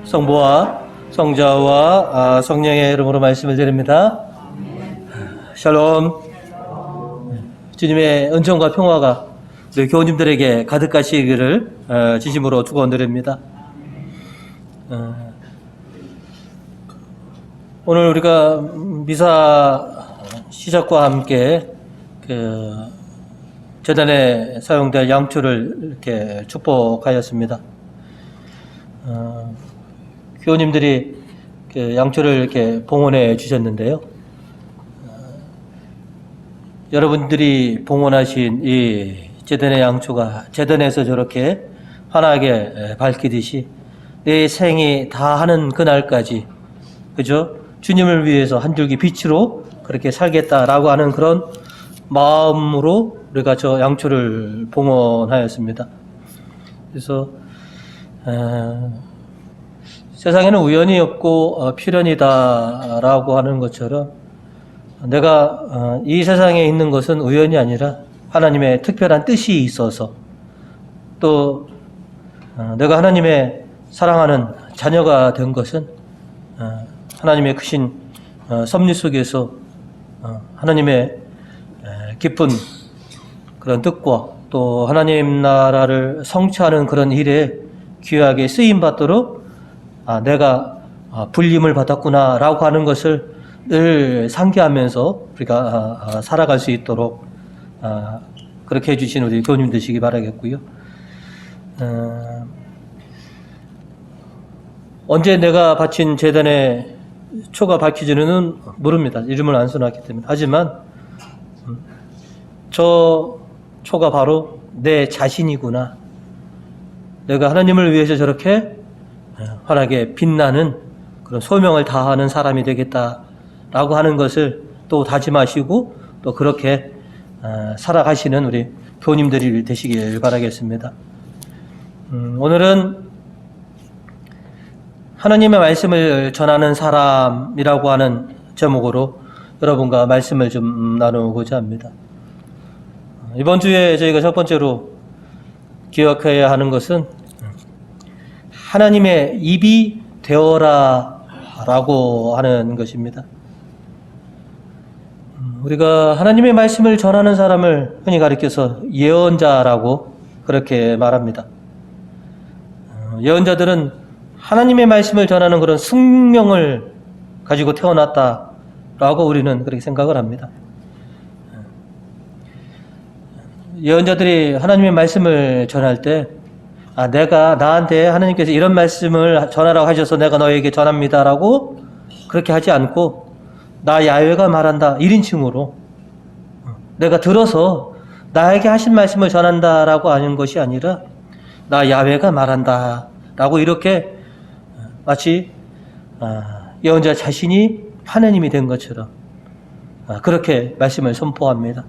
성부와 성자와 성령의 이름으로 말씀을 드립니다. 샬롬. 주님의 은총과 평화가 우리 교우님들에게 가득하시기를 진심으로 축원드립니다. 오늘 우리가 미사 시작과 함께 제단에 사용될 양초를 이렇게 축복하였습니다. 교우님들이 양초를 이렇게 봉헌해 주셨는데요. 여러분들이 봉헌하신 이 제단의 양초가 제단에서 저렇게 환하게 밝히듯이 내 생이 다 하는 그날까지, 그죠? 주님을 위해서 한 줄기 빛으로 그렇게 살겠다라고 하는 그런 마음으로 우리가 저 양초를 봉헌하였습니다. 그래서 세상에는 우연이 없고 필연이다라고 하는 것처럼 내가 이 세상에 있는 것은 우연이 아니라 하나님의 특별한 뜻이 있어서, 또 내가 하나님의 사랑하는 자녀가 된 것은 하나님의 크신 섭리 속에서 하나님의 깊은 그런 뜻과 또 하나님 나라를 성취하는 그런 일에 귀하게 쓰임 받도록 내가 불림을 받았구나 라고 하는 것을 늘 상기하면서 우리가 살아갈 수 있도록 그렇게 해주신 우리 교우님 되시기 바라겠고요. 언제 내가 바친 제단의 초가 밝히지는 모릅니다. 이름을 안 써놨기 때문에. 하지만 저 초가 바로 내 자신이구나. 내가 하나님을 위해서 저렇게 환하게 빛나는 그런 소명을 다하는 사람이 되겠다라고 하는 것을 또 다짐하시고 또 그렇게 살아가시는 우리 교우님들이 되시길 바라겠습니다. 오늘은 하나님의 말씀을 전하는 사람이라고 하는 제목으로 여러분과 말씀을 좀 나누고자 합니다. 이번 주에 저희가 첫 번째로 기억해야 하는 것은 하나님의 입이 되어라 라고 하는 것입니다. 우리가 하나님의 말씀을 전하는 사람을 흔히 가리켜서 예언자라고 그렇게 말합니다. 예언자들은 하나님의 말씀을 전하는 그런 숙명을 가지고 태어났다라고 우리는 그렇게 생각을 합니다. 예언자들이 하나님의 말씀을 전할 때 내가 나한테 하나님께서 이런 말씀을 전하라고 하셔서 내가 너에게 전합니다라고 그렇게 하지 않고 나 야훼가 말한다 1인칭으로 내가 들어서 나에게 하신 말씀을 전한다라고 하는 것이 아니라 나 야훼가 말한다 라고 이렇게 마치 예언자 자신이 하나님이 된 것처럼 그렇게 말씀을 선포합니다.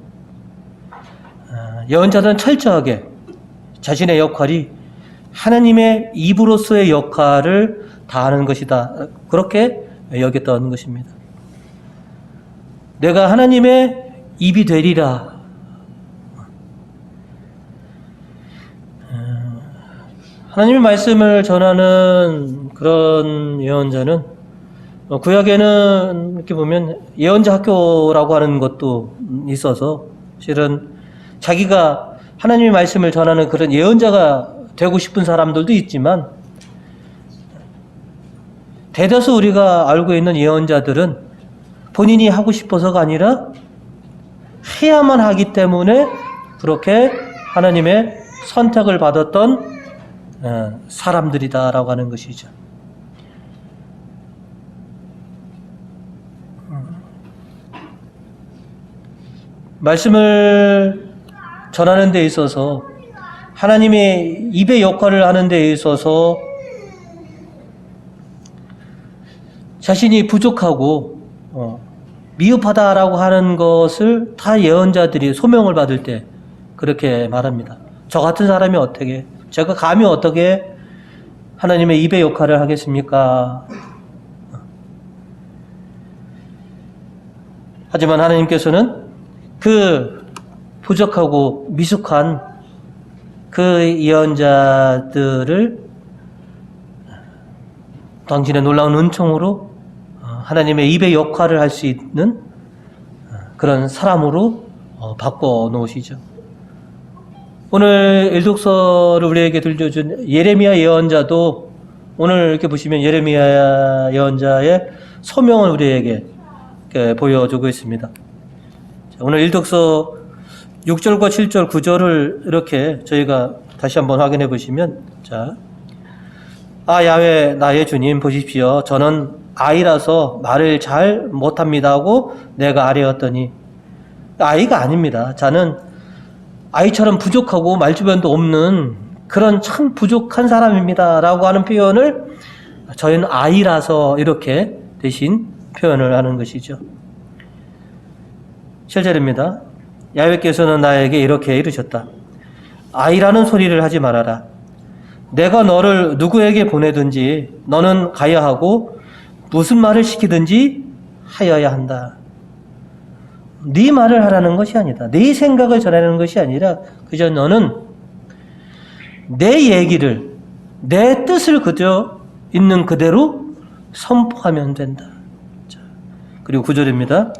예언자들은 철저하게 자신의 역할이 하나님의 입으로서의 역할을 다하는 것이다. 그렇게 여겼던 것입니다. 내가 하나님의 입이 되리라. 하나님의 말씀을 전하는 그런 예언자는 구약에는 이렇게 보면 예언자 학교라고 하는 것도 있어서 실은 자기가 하나님의 말씀을 전하는 그런 예언자가 되고 싶은 사람들도 있지만 대다수 우리가 알고 있는 예언자들은 본인이 하고 싶어서가 아니라 해야만 하기 때문에 그렇게 하나님의 선택을 받았던 사람들이다라고 하는 것이죠. 말씀을 전하는 데 있어서 하나님의 입의 역할을 하는 데 있어서 자신이 부족하고 미흡하다라고 하는 것을 다 예언자들이 소명을 받을 때 그렇게 말합니다. 저 같은 사람이 어떻게, 제가 감히 어떻게 하나님의 입의 역할을 하겠습니까? 하지만 하나님께서는 그 부족하고 미숙한 그 예언자들을 당신의 놀라운 은총으로 하나님의 입의 역할을 할 수 있는 그런 사람으로 바꿔 놓으시죠. 오늘 일독서를 우리에게 들려준 예레미야 예언자도 오늘 이렇게 보시면 예레미야 예언자의 소명을 우리에게 보여주고 있습니다. 오늘 일독서 6절과 7절 9절을 이렇게 저희가 다시 한번 확인해 보시면, 자, 야훼 나의 주님 보십시오. 저는 아이라서 말을 잘 못합니다 하고 내가 아뢰었더니, 아이가 아닙니다. 자는 아이처럼 부족하고 말주변도 없는 그런 참 부족한 사람입니다 라고 하는 표현을 저희는 아이라서 이렇게 대신 표현을 하는 것이죠. 7절입니다. 야훼께서는 나에게 이렇게 이르셨다. 아이라는 소리를 하지 말아라. 내가 너를 누구에게 보내든지 너는 가야 하고 무슨 말을 시키든지 하여야 한다. 네 말을 하라는 것이 아니다. 네 생각을 전하는 것이 아니라 그저 너는 내 얘기를, 내 뜻을 그저 있는 그대로 선포하면 된다. 자, 그리고 9절입니다.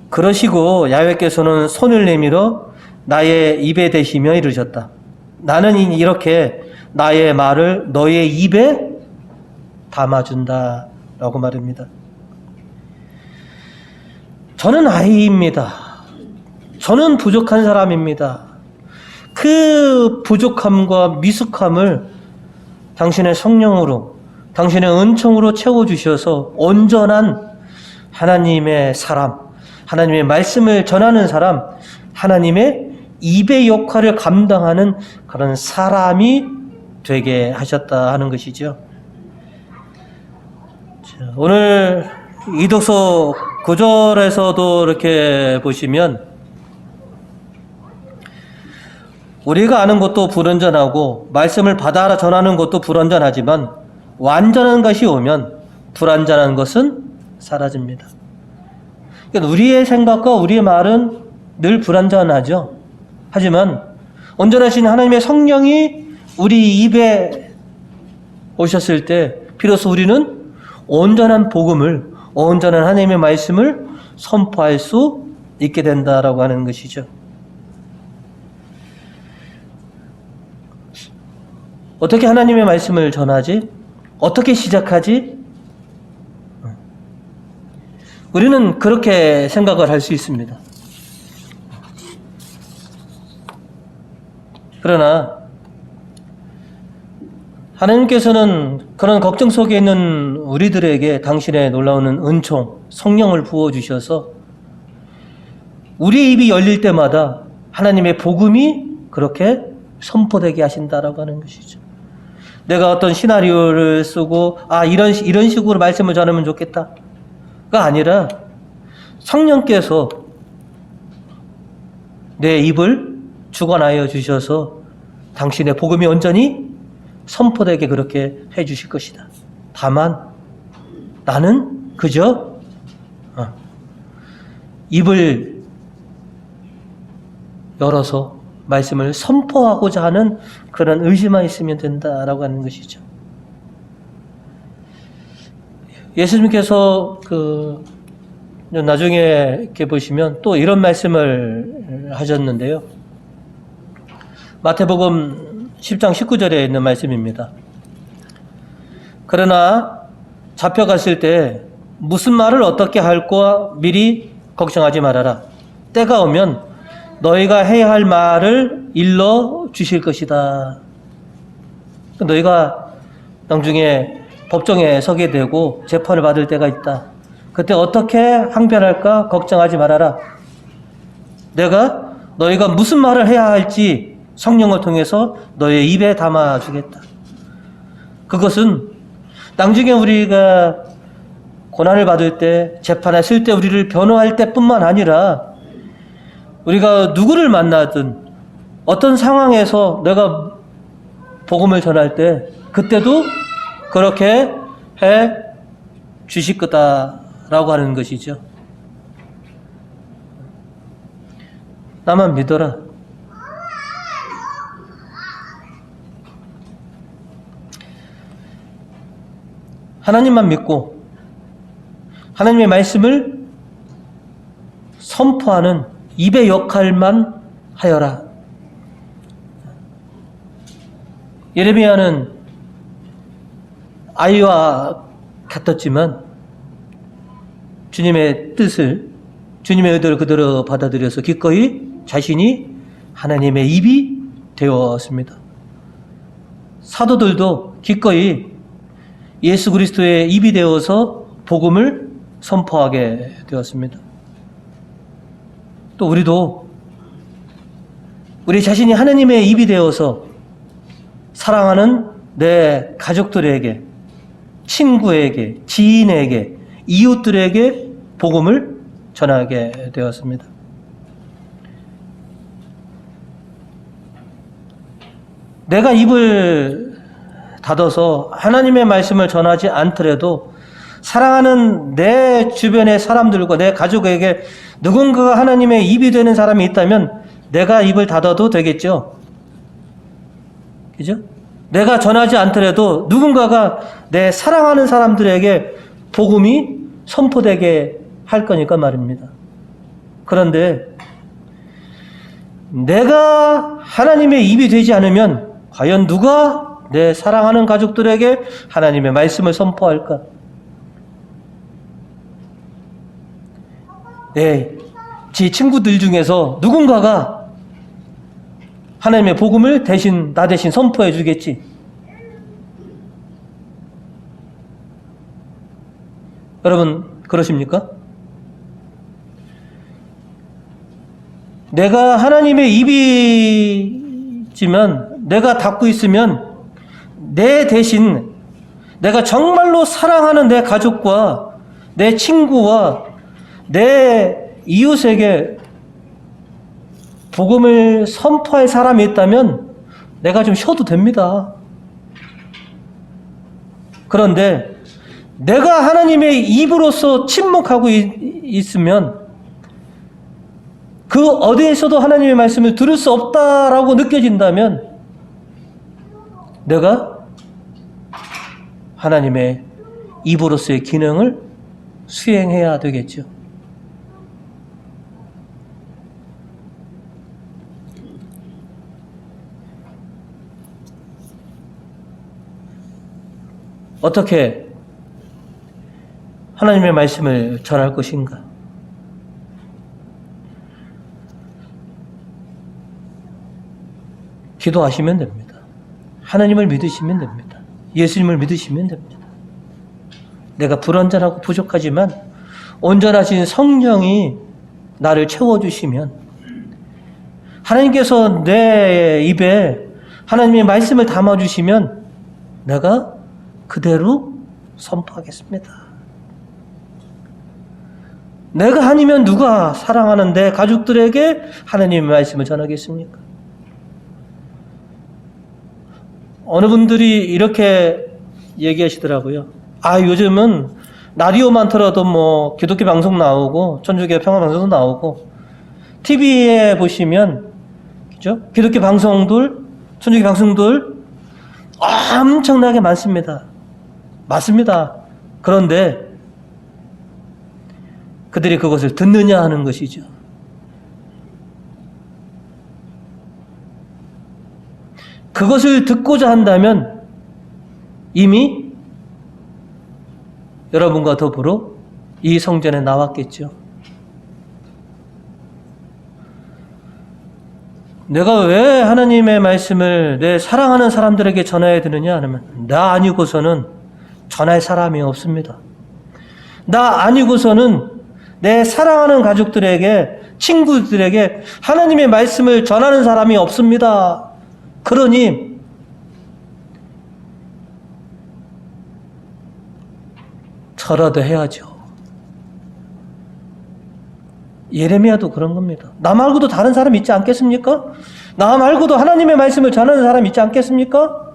그러시고 야훼께서는 손을 내밀어 나의 입에 대시며 이르셨다. 나는 이렇게 나의 말을 너의 입에 담아준다 라고 말합니다. 저는 아이입니다. 저는 부족한 사람입니다. 그 부족함과 미숙함을 당신의 성령으로, 당신의 은총으로 채워주셔서 온전한 하나님의 사람, 하나님의 말씀을 전하는 사람, 하나님의 입의 역할을 감당하는 그런 사람이 되게 하셨다 하는 것이죠. 자, 오늘 이독서 9절에서도 이렇게 보시면 우리가 아는 것도 불완전하고 말씀을 받아 전하는 것도 불완전하지만 완전한 것이 오면 불완전한 것은 사라집니다. 그러니까 우리의 생각과 우리의 말은 늘 불완전하죠. 하지만 온전하신 하나님의 성령이 우리 입에 오셨을 때 비로소 우리는 온전한 복음을, 온전한 하나님의 말씀을 선포할 수 있게 된다라고 하는 것이죠. 어떻게 하나님의 말씀을 전하지? 어떻게 시작하지? 우리는 그렇게 생각을 할 수 있습니다. 그러나 하나님께서는 그런 걱정 속에 있는 우리들에게 당신의 놀라운 은총, 성령을 부어주셔서 우리의 입이 열릴 때마다 하나님의 복음이 그렇게 선포되게 하신다라고 하는 것이죠. 내가 어떤 시나리오를 쓰고 이런 식으로 말씀을 전하면 좋겠다가 아니라 성령께서 내 입을 주관하여 주셔서 당신의 복음이 온전히 선포되게 그렇게 해 주실 것이다. 다만 나는 그저 입을 열어서 말씀을 선포하고자 하는 그런 의지만 있으면 된다라고 하는 것이죠. 예수님께서 나중에 이렇게 보시면 또 이런 말씀을 하셨는데요. 마태복음 10장 19절에 있는 말씀입니다. 그러나 잡혀갔을 때 무슨 말을 어떻게 할까 미리 걱정하지 말아라. 때가 오면 너희가 해야 할 말을 일러 주실 것이다. 너희가 나중에 법정에 서게 되고 재판을 받을 때가 있다. 그때 어떻게 항변할까 걱정하지 말아라. 내가 너희가 무슨 말을 해야 할지 성령을 통해서 너희의 입에 담아주겠다. 그것은 나중에 우리가 고난을 받을 때, 재판에 쓸 때, 우리를 변호할 때뿐만 아니라 우리가 누구를 만나든 어떤 상황에서 내가 복음을 전할 때 그때도 그렇게 해 주실 거다라고 하는 것이죠. 나만 믿어라. 하나님만 믿고 하나님의 말씀을 선포하는 입의 역할만 하여라. 예레미야는 아이와 같았지만 주님의 뜻을, 주님의 의도를 그대로 받아들여서 기꺼이 자신이 하나님의 입이 되었습니다. 사도들도 기꺼이 예수 그리스도의 입이 되어서 복음을 선포하게 되었습니다. 또 우리도 우리 자신이 하나님의 입이 되어서 사랑하는 내 가족들에게, 친구에게, 지인에게, 이웃들에게 복음을 전하게 되었습니다. 내가 입을 닫아서 하나님의 말씀을 전하지 않더라도 사랑하는 내 주변의 사람들과 내 가족에게 누군가가 하나님의 입이 되는 사람이 있다면 내가 입을 닫아도 되겠죠. 그죠? 내가 전하지 않더라도 누군가가 내 사랑하는 사람들에게 복음이 선포되게 할 거니까 말입니다. 그런데 내가 하나님의 입이 되지 않으면 과연 누가 내 사랑하는 가족들에게 하나님의 말씀을 선포할까? 제 친구들 중에서 누군가가 하나님의 복음을 나 대신 선포해 주겠지. 여러분 그러십니까? 내가 하나님의 입이지만 내가 닫고 있으면 내 대신 내가 정말로 사랑하는 내 가족과 내 친구와 내 이웃에게 복음을 선포할 사람이 있다면 내가 좀 쉬어도 됩니다. 그런데 내가 하나님의 입으로서 침묵하고 있으면 그 어디에서도 하나님의 말씀을 들을 수 없다라고 느껴진다면 내가 하나님의 입으로서의 기능을 수행해야 되겠죠. 어떻게 하나님의 말씀을 전할 것인가? 기도하시면 됩니다. 하나님을 믿으시면 됩니다. 예수님을 믿으시면 됩니다. 내가 불완전하고 부족하지만 온전하신 성령이 나를 채워주시면 하나님께서 내 입에 하나님의 말씀을 담아주시면 내가 그대로 선포하겠습니다. 내가 아니면 누가 사랑하는 내 가족들에게 하나님의 말씀을 전하겠습니까? 어느 분들이 이렇게 얘기하시더라고요. 요즘은 라디오만 틀어도 뭐 기독교 방송 나오고 천주교 평화 방송도 나오고 TV에 보시면 그죠? 기독교 방송들, 천주교 방송들 엄청나게 많습니다. 맞습니다. 그런데 그들이 그것을 듣느냐 하는 것이죠. 그것을 듣고자 한다면 이미 여러분과 더불어 이 성전에 나왔겠죠. 내가 왜 하나님의 말씀을 내 사랑하는 사람들에게 전해야 되느냐 하면 나 아니고서는 전할 사람이 없습니다. 나 아니고서는 내 사랑하는 가족들에게, 친구들에게 하나님의 말씀을 전하는 사람이 없습니다. 그러니 저라도 해야죠. 예레미야도 그런 겁니다. 나 말고도 다른 사람 있지 않겠습니까? 나 말고도 하나님의 말씀을 전하는 사람 있지 않겠습니까?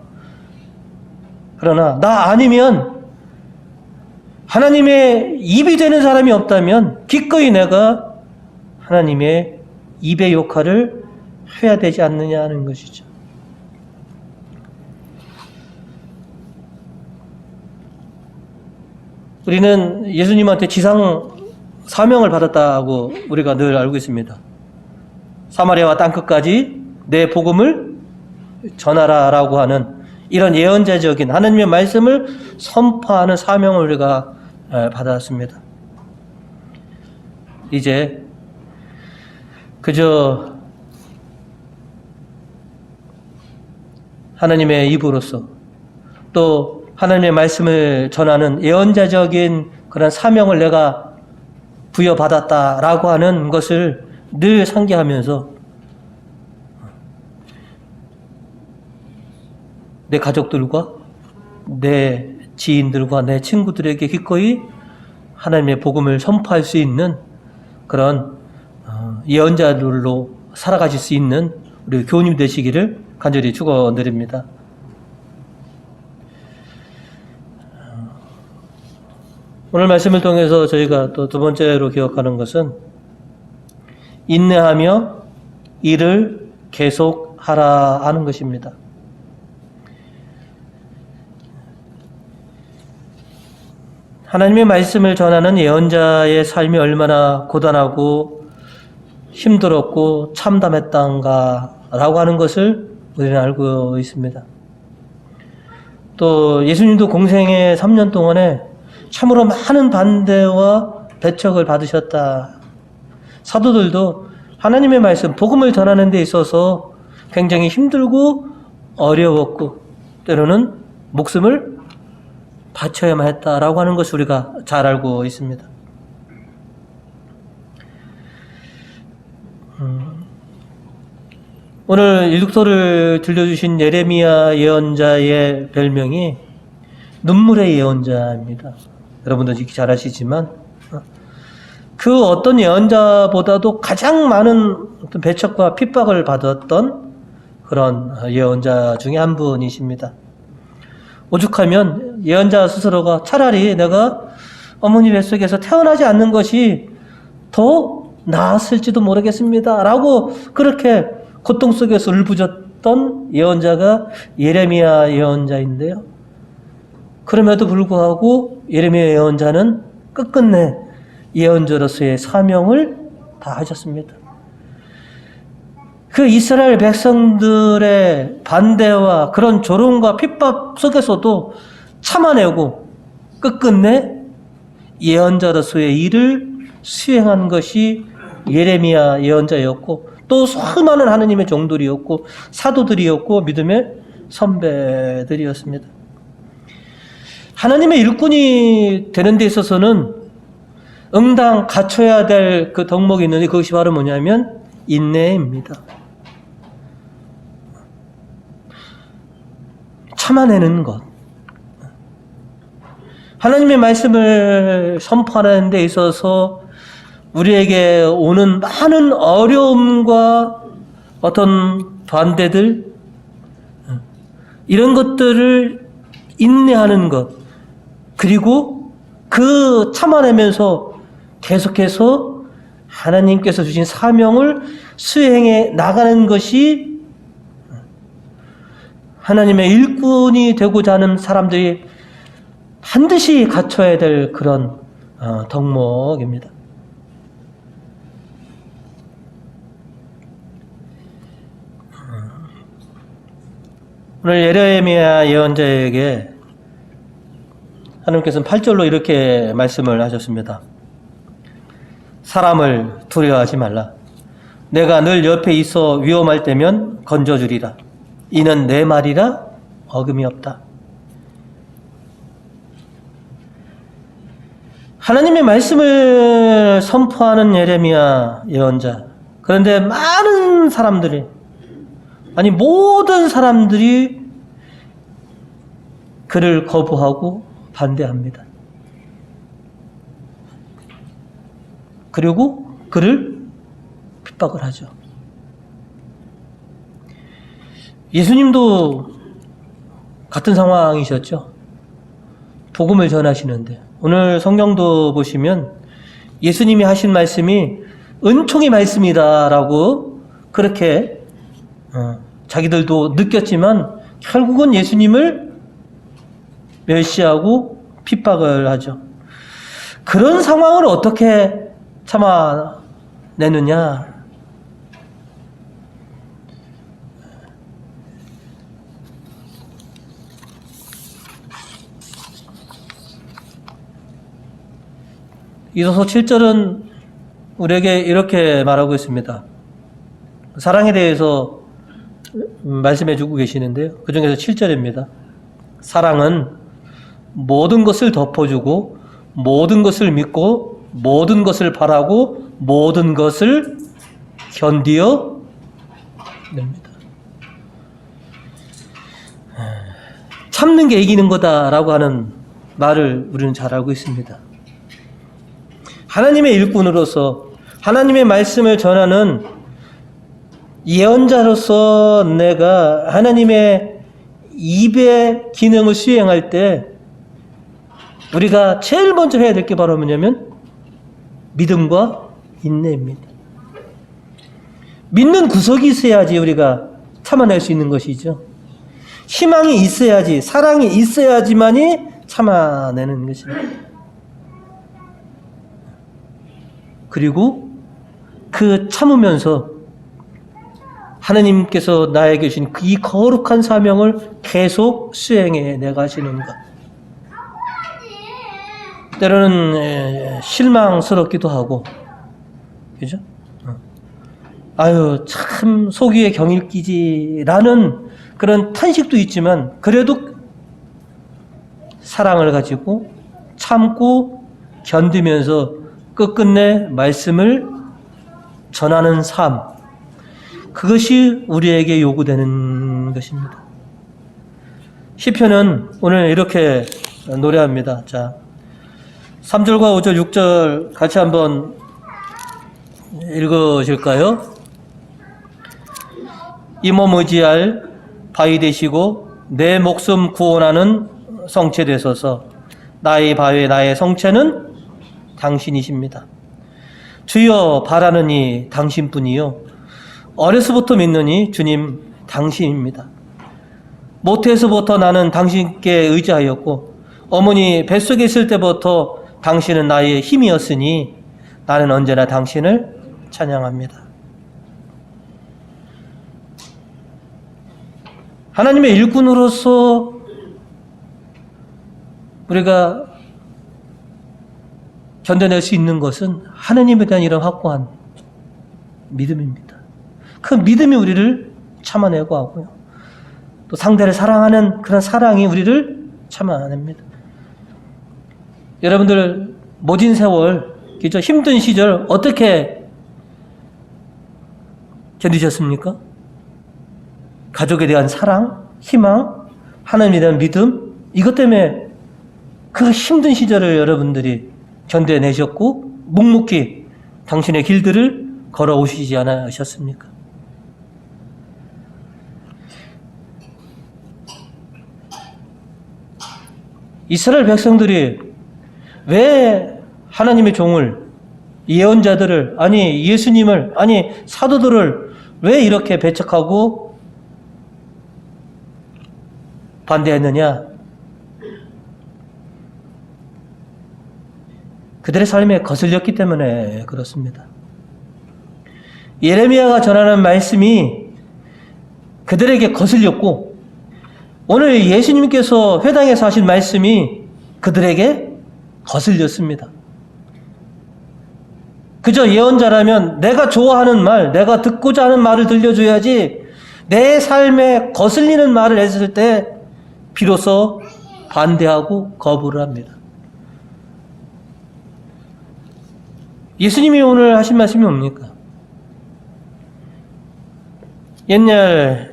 그러나 나 아니면 하나님의 입이 되는 사람이 없다면 기꺼이 내가 하나님의 입의 역할을 해야 되지 않느냐 하는 것이죠. 우리는 예수님한테 지상 사명을 받았다고 우리가 늘 알고 있습니다. 사마리아와 땅끝까지 내 복음을 전하라라고 하는 이런 예언자적인 하나님의 말씀을 선포하는 사명을 우리가 받았습니다. 이제 그저 하나님의 입으로서 또 하나님의 말씀을 전하는 예언자적인 그런 사명을 내가 부여받았다라고 하는 것을 늘 상기하면서 내 가족들과 내 지인들과 내 친구들에게 기꺼이 하나님의 복음을 선포할 수 있는 그런 예언자들로 살아가실 수 있는 우리 교우님 되시기를 간절히 축원드립니다. 오늘 말씀을 통해서 저희가 또 두 번째로 기억하는 것은 인내하며 일을 계속하라 하는 것입니다. 하나님의 말씀을 전하는 예언자의 삶이 얼마나 고단하고 힘들었고 참담했던가라고 하는 것을 우리는 알고 있습니다. 또 예수님도 공생의 3년 동안에 참으로 많은 반대와 배척을 받으셨다. 사도들도 하나님의 말씀, 복음을 전하는 데 있어서 굉장히 힘들고 어려웠고 때로는 목숨을 바쳐야만 했다라고 하는 것을 우리가 잘 알고 있습니다. 오늘 일독서를 들려주신 예레미야 예언자의 별명이 눈물의 예언자입니다. 여러분도 지금 잘 아시지만 그 어떤 예언자보다도 가장 많은 어떤 배척과 핍박을 받았던 그런 예언자 중에 한 분이십니다. 오죽하면 예언자 스스로가 차라리 내가 어머니 뱃속에서 태어나지 않는 것이 더 나았을지도 모르겠습니다 라고 그렇게 고통 속에서 울부짖던 예언자가 예레미야 예언자인데요. 그럼에도 불구하고 예레미야 예언자는 끝끝내 예언자로서의 사명을 다하셨습니다. 그 이스라엘 백성들의 반대와 그런 조롱과 핍박 속에서도 참아내고 끝끝내 예언자로서의 일을 수행한 것이 예레미야 예언자였고 또 수많은 하느님의 종들이었고 사도들이었고 믿음의 선배들이었습니다. 하나님의 일꾼이 되는 데 있어서는 응당 갖춰야 될 그 덕목이 있는데 그것이 바로 뭐냐면 인내입니다. 참아내는 것. 하나님의 말씀을 선포하는 데 있어서 우리에게 오는 많은 어려움과 어떤 반대들 이런 것들을 인내하는 것 그리고 그 참아내면서 계속해서 하나님께서 주신 사명을 수행해 나가는 것이 하나님의 일꾼이 되고자 하는 사람들이 반드시 갖춰야 될 그런 덕목입니다. 오늘 예레미야 예언자에게 하나님께서는 8절로 이렇게 말씀을 하셨습니다. 사람을 두려워하지 말라. 내가 늘 옆에 있어 위험할 때면 건져주리라. 이는 내 말이라 어금이 없다. 하나님의 말씀을 선포하는 예레미야 예언자. 그런데 많은 사람들이 아니 모든 사람들이 그를 거부하고 반대합니다. 그리고 그를 핍박을 하죠. 예수님도 같은 상황이셨죠. 복음을 전하시는데 오늘 성경도 보시면 예수님이 하신 말씀이 은총의 말씀이다라고 그렇게 자기들도 느꼈지만 결국은 예수님을 멸시하고 핍박을 하죠. 그런 상황을 어떻게 참아내느냐? 이도서 7절은 우리에게 이렇게 말하고 있습니다. 사랑에 대해서 말씀해 주고 계시는데요. 그 중에서 7절입니다. 사랑은 모든 것을 덮어주고 모든 것을 믿고 모든 것을 바라고 모든 것을 견디어 냅니다. 참는 게 이기는 거다라고 하는 말을 우리는 잘 알고 있습니다. 하나님의 일꾼으로서 하나님의 말씀을 전하는 예언자로서 내가 하나님의 입의 기능을 수행할 때 우리가 제일 먼저 해야 될 게 바로 뭐냐면 믿음과 인내입니다. 믿는 구석이 있어야지 우리가 참아낼 수 있는 것이죠. 희망이 있어야지, 사랑이 있어야지만이 참아내는 것입니다. 그리고 그 참으면서 하나님께서 나에게 주신 이 거룩한 사명을 계속 수행해 내가시는 것. 때로는 실망스럽기도 하고, 그죠? 아유, 참 속위에 경일끼지라는 그런 탄식도 있지만, 그래도 사랑을 가지고 참고 견디면서 끝끝내 말씀을 전하는 삶, 그것이 우리에게 요구되는 것입니다. 시편은 오늘 이렇게 노래합니다. 자, 3절과 5절, 6절 같이 한번 읽으실까요? 이 몸 의지할 바위 되시고 내 목숨 구원하는 성체 되소서. 나의 바위, 나의 성체는 당신이십니다. 주여 바라느니 당신뿐이요 어려서부터 믿느니 주님 당신입니다. 모태에서부터 나는 당신께 의지하였고 어머니 뱃속에 있을 때부터 당신은 나의 힘이었으니 나는 언제나 당신을 찬양합니다. 하나님의 일꾼으로서 우리가 견뎌낼 수 있는 것은 하나님에 대한 이런 확고한 믿음입니다. 그 믿음이 우리를 참아내고 하고요. 또 상대를 사랑하는 그런 사랑이 우리를 참아냅니다. 여러분들 모진 세월, 그죠? 힘든 시절 어떻게 견디셨습니까? 가족에 대한 사랑, 희망, 하나님에 대한 믿음, 이것 때문에 그 힘든 시절을 여러분들이 견뎌내셨고 묵묵히 당신의 길들을 걸어오시지 않으셨습니까? 이스라엘 백성들이 왜 하나님의 종을, 예언자들을, 아니 예수님을, 아니 사도들을 왜 이렇게 배척하고 반대했느냐? 그들의 삶에 거슬렸기 때문에 그렇습니다. 예레미야가 전하는 말씀이 그들에게 거슬렸고 오늘 예수님께서 회당에서 하신 말씀이 그들에게 거슬렸습니다. 그저 예언자라면 내가 좋아하는 말, 내가 듣고자 하는 말을 들려줘야지 내 삶에 거슬리는 말을 했을 때 비로소 반대하고 거부를 합니다. 예수님이 오늘 하신 말씀이 뭡니까? 옛날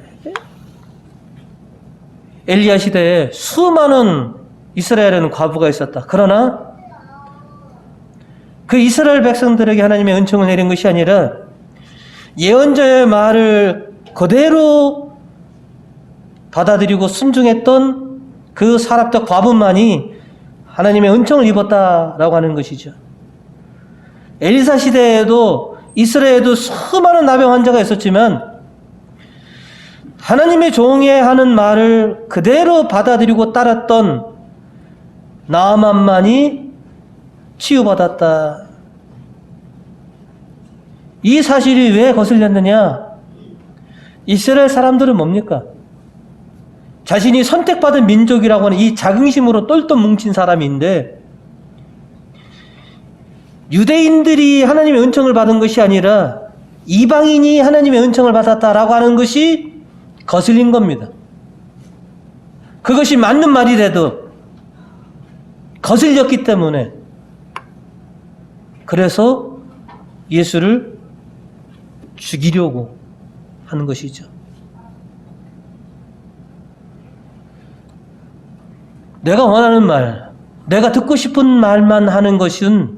엘리야 시대에 수많은 이스라엘에는 과부가 있었다. 그러나 그 이스라엘 백성들에게 하나님의 은총을 내린 것이 아니라 예언자의 말을 그대로 받아들이고 순종했던 그 사람적 과부만이 하나님의 은총을 입었다라고 하는 것이죠. 엘리사 시대에도 이스라엘에도 수많은 나병 환자가 있었지만 하나님의 종이 하는 말을 그대로 받아들이고 따랐던 나아만만이 치유받았다. 이 사실이 왜 거슬렸느냐? 이스라엘 사람들은 뭡니까? 자신이 선택받은 민족이라고 하는 이 자긍심으로 똘똘 뭉친 사람인데, 유대인들이 하나님의 은총을 받은 것이 아니라 이방인이 하나님의 은총을 받았다라고 하는 것이 거슬린 겁니다. 그것이 맞는 말이라도 거슬렸기 때문에, 그래서 예수를 죽이려고 하는 것이죠. 내가 원하는 말, 내가 듣고 싶은 말만 하는 것은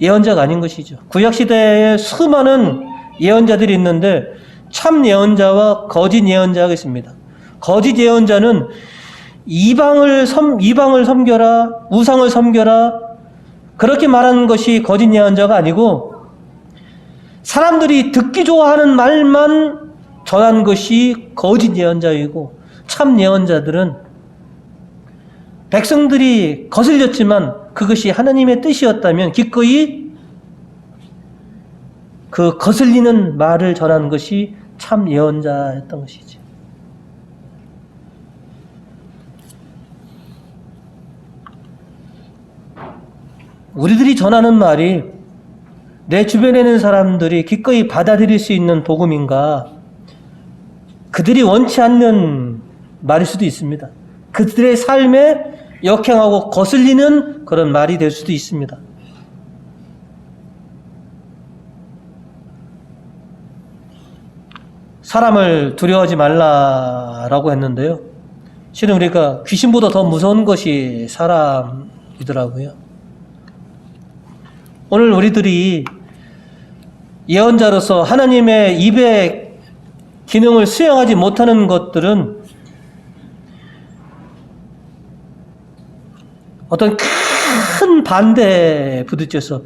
예언자가 아닌 것이죠. 구약시대에 수많은 예언자들이 있는데 참 예언자와 거짓 예언자가 있습니다. 거짓 예언자는 이방을 섬겨라, 우상을 섬겨라, 그렇게 말하는 것이 거짓 예언자가 아니고, 사람들이 듣기 좋아하는 말만 전한 것이 거짓 예언자이고, 참 예언자들은 백성들이 거슬렸지만 그것이 하나님의 뜻이었다면 기꺼이 그 거슬리는 말을 전한 것이 참 예언자였던 것이죠. 우리들이 전하는 말이 내 주변에 있는 사람들이 기꺼이 받아들일 수 있는 복음인가? 그들이 원치 않는 말일 수도 있습니다. 그들의 삶에 역행하고 거슬리는 그런 말이 될 수도 있습니다. 사람을 두려워하지 말라라고 했는데요. 실은 우리가 귀신보다 더 무서운 것이 사람이더라고요. 오늘 우리들이 예언자로서 하나님의 입의 기능을 수행하지 못하는 것들은 어떤 큰 반대에 부딪혀서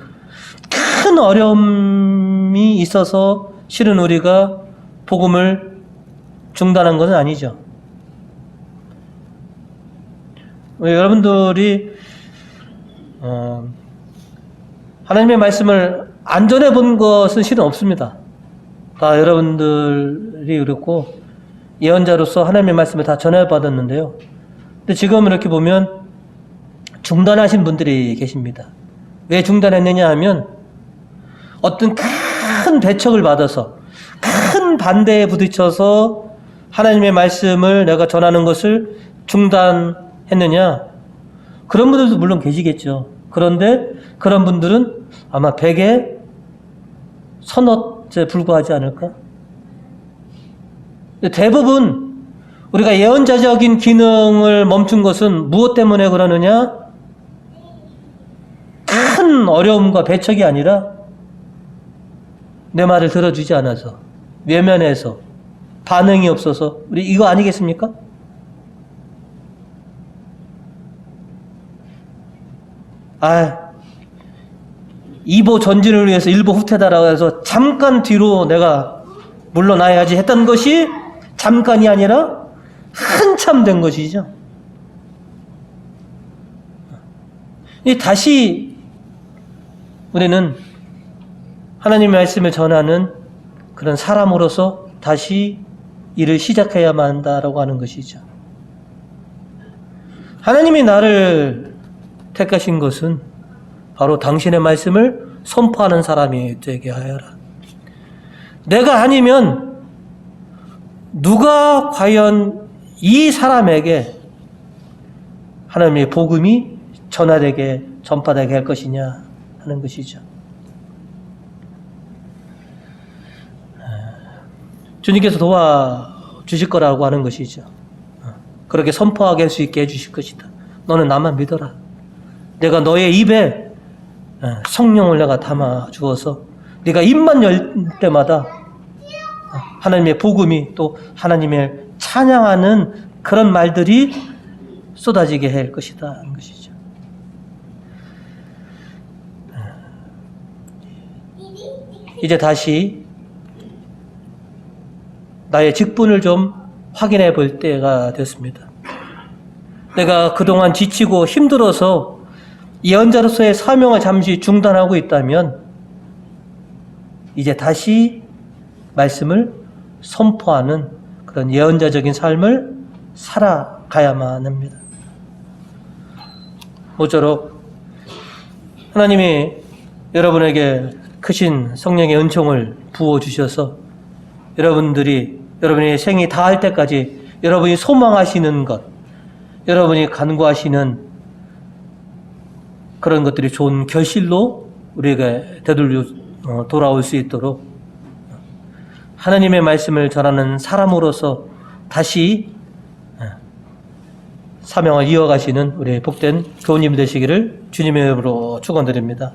큰 어려움이 있어서 실은 우리가 복음을 중단한 것은 아니죠. 여러분들이 하나님의 말씀을 안 전해본 것은 실은 없습니다. 다 여러분들이 그렇고 예언자로서 하나님의 말씀을 다 전해받았는데요. 근데 지금 이렇게 보면 중단하신 분들이 계십니다. 왜 중단했느냐 하면 어떤 큰 배척을 받아서 큰 반대에 부딪혀서 하나님의 말씀을 내가 전하는 것을 중단했느냐? 그런 분들도 물론 계시겠죠. 그런데 그런 분들은 아마 100에 서너에 불과하지 않을까? 대부분 우리가 예언자적인 기능을 멈춘 것은 무엇 때문에 그러느냐? 큰 어려움과 배척이 아니라 내 말을 들어주지 않아서, 외면해서, 반응이 없어서, 우리 이거 아니겠습니까? 이보 전진을 위해서 일보 후퇴다라고 해서 잠깐 뒤로 내가 물러나야지 했던 것이 잠깐이 아니라 한참 된 것이죠. 다시 우리는 하나님의 말씀을 전하는 그런 사람으로서 다시 일을 시작해야만 한다라고 하는 것이죠. 하나님이 나를 택하신 것은 바로 당신의 말씀을 선포하는 사람이 되게 하여라. 내가 아니면 누가 과연 이 사람에게 하나님의 복음이 전파되게 할 것이냐 하는 것이죠. 주님께서 도와주실 거라고 하는 것이죠. 그렇게 선포하게 할 수 있게 해주실 것이다. 너는 나만 믿어라. 내가 너의 입에 성령을 내가 담아 주어서 네가 입만 열 때마다 하나님의 복음이 또 하나님을 찬양하는 그런 말들이 쏟아지게 할 것이다 하는 것이죠. 이제 다시 나의 직분을 좀 확인해 볼 때가 됐습니다. 내가 그동안 지치고 힘들어서 예언자로서의 사명을 잠시 중단하고 있다면 이제 다시 말씀을 선포하는 그런 예언자적인 삶을 살아가야만 합니다. 모쪼록 하나님이 여러분에게 크신 성령의 은총을 부어주셔서 여러분의 생이 다할 때까지 여러분이 소망하시는 것, 여러분이 간구하시는 그런 것들이 좋은 결실로 우리에게 돌아올 수 있도록 하나님의 말씀을 전하는 사람으로서 다시 사명을 이어가시는 우리 복된 교우님 되시기를 주님의 이름으로 축원드립니다.